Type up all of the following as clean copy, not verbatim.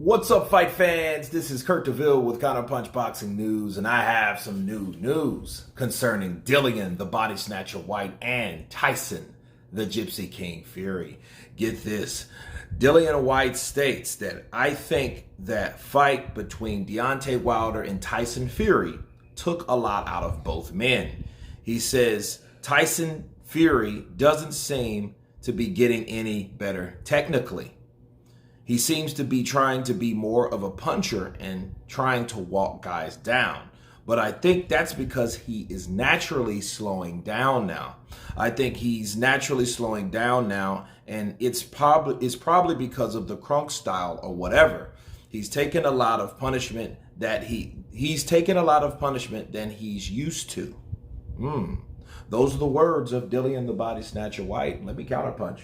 What's up, fight fans? This is Kurt DeVille with Counterpunch Boxing News, and I have some new news concerning Dillian, the Body Snatcher White, and Tyson, the Gypsy King Fury. Get this. Dillian White states that I think that fight between Deontay Wilder and Tyson Fury took a lot out of both men. He says Tyson Fury doesn't seem to be getting any better technically. He seems to be trying to be more of a puncher and trying to walk guys down. But I think that's because he is naturally slowing down now. I think he's naturally slowing down now, and it's probably because of the crunk style or whatever. He's taken a lot of punishment that he's taken a lot of punishment than he's used to. Those are the words of Dillian the Body Snatcher White. Let me counterpunch.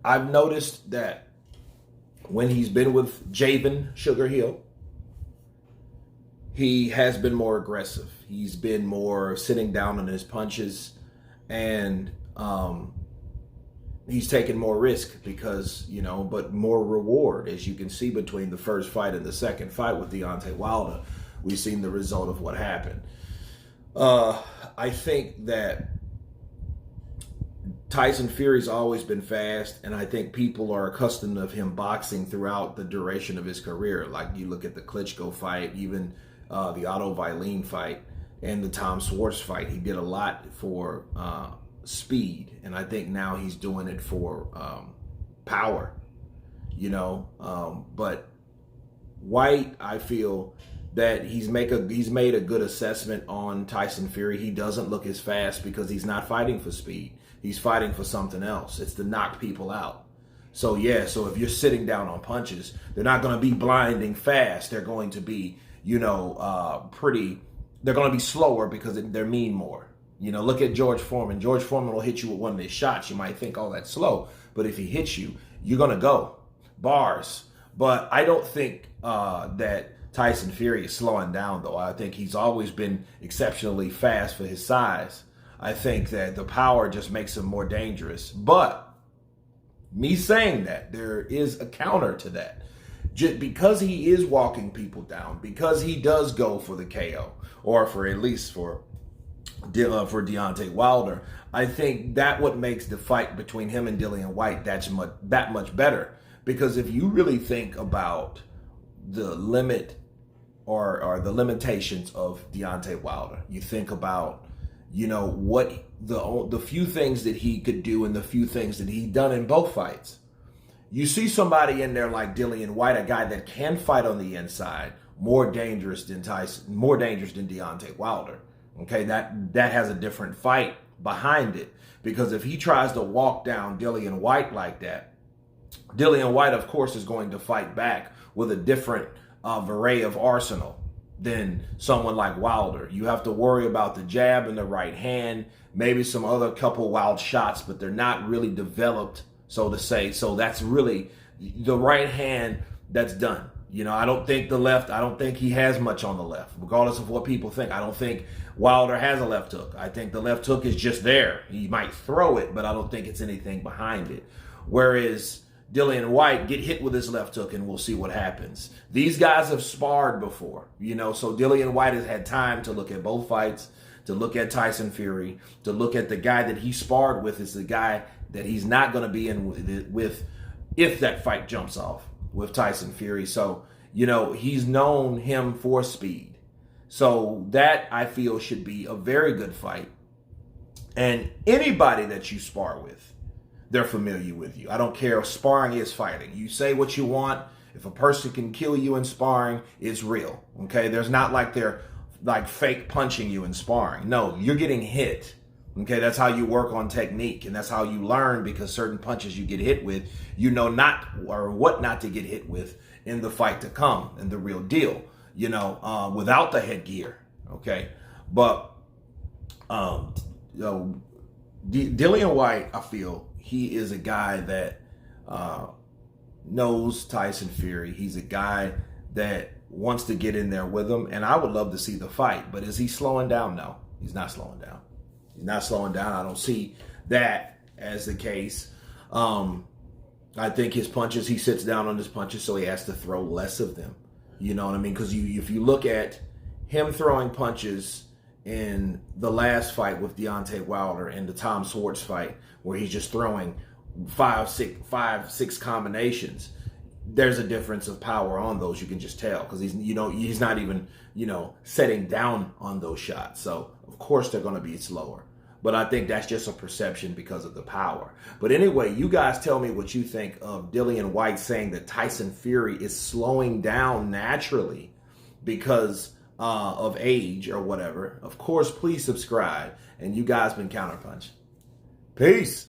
I've noticed that when he's been with Javen Sugar Hill, he has been more aggressive. He's been more sitting down on his punches, and he's taken more risk because, but more reward. As you can see between the first fight and the second fight with Deontay Wilder, we've seen the result of what happened. I think that Tyson Fury's always been fast, and I think people are accustomed of him boxing throughout the duration of his career. Like you look at the Klitschko fight, even the Otto Wallin fight, and the Tom Schwartz fight. He did a lot for speed, and I think now he's doing it for power. But White, I feel that he's made a good assessment on Tyson Fury. He doesn't look as fast because he's not fighting for speed. He's fighting for something else. It's to knock people out. So so if you're sitting down on punches, they're not going to be blinding fast. They're going to be, they're going to be slower because they're mean more. Look at George Foreman. George Foreman will hit you with one of his shots. You might think, oh, that's slow. But if he hits you, you're going to go. Bars. But I don't think that Tyson Fury is slowing down, though. I think he's always been exceptionally fast for his size. I think that the power just makes him more dangerous. But me saying that, there is a counter to that. Just because he is walking people down, because he does go for the KO, or for at least for Deontay Wilder, I think that what makes the fight between him and Dillian White that much better. Because if you really think about the limit or the limitations of Deontay Wilder, you think about what the few things that he could do and the few things that he done in both fights. You see somebody in there like Dillian White, a guy that can fight on the inside, more dangerous than Tyson, more dangerous than Deontay Wilder. Okay, that has a different fight behind it, because if he tries to walk down Dillian White like that, Dillian White, of course, is going to fight back with a different array of arsenal than someone like Wilder. You have to worry about the jab and the right hand, maybe some other couple wild shots, but they're not really developed, so to say. So that's really the right hand that's done. I don't think the left, I don't think he has much on the left, regardless of what people think. I don't think Wilder has a left hook. I think the left hook is just there. He might throw it, but I don't think it's anything behind it. Whereas Dillian White, get hit with his left hook and we'll see what happens. These guys have sparred before, so Dillian White has had time to look at both fights, to look at Tyson Fury, to look at the guy that he sparred with is the guy that he's not going to be in with if that fight jumps off with Tyson Fury. So, he's known him for speed. So that, I feel, should be a very good fight. And anybody that you spar with, they're familiar with you. I don't care if sparring is fighting. You say what you want. If a person can kill you in sparring, it's real. Okay? There's not like they're like fake punching you in sparring. No, you're getting hit. Okay? That's how you work on technique, and that's how you learn, because certain punches you get hit with, not or what not to get hit with in the fight to come, in the real deal, without the headgear. Okay? But Dillian White, I feel, he is a guy that knows Tyson Fury. He's a guy that wants to get in there with him, and I would love to see the fight. But is he slowing down? No, he's not slowing down. He's not slowing down. I don't see that as the case. I think his punches, he sits down on his punches, so he has to throw less of them. You know what I mean? Because if you look at him throwing punches in the last fight with Deontay Wilder and the Tom Swartz fight, where he's just throwing five, six combinations, there's a difference of power on those. You can just tell because he's not even setting down on those shots. So of course they're going to be slower. But I think that's just a perception because of the power. But anyway, you guys tell me what you think of Dillian White saying that Tyson Fury is slowing down naturally because of age or whatever. Of course, please subscribe. And you guys been Counterpunch. Peace.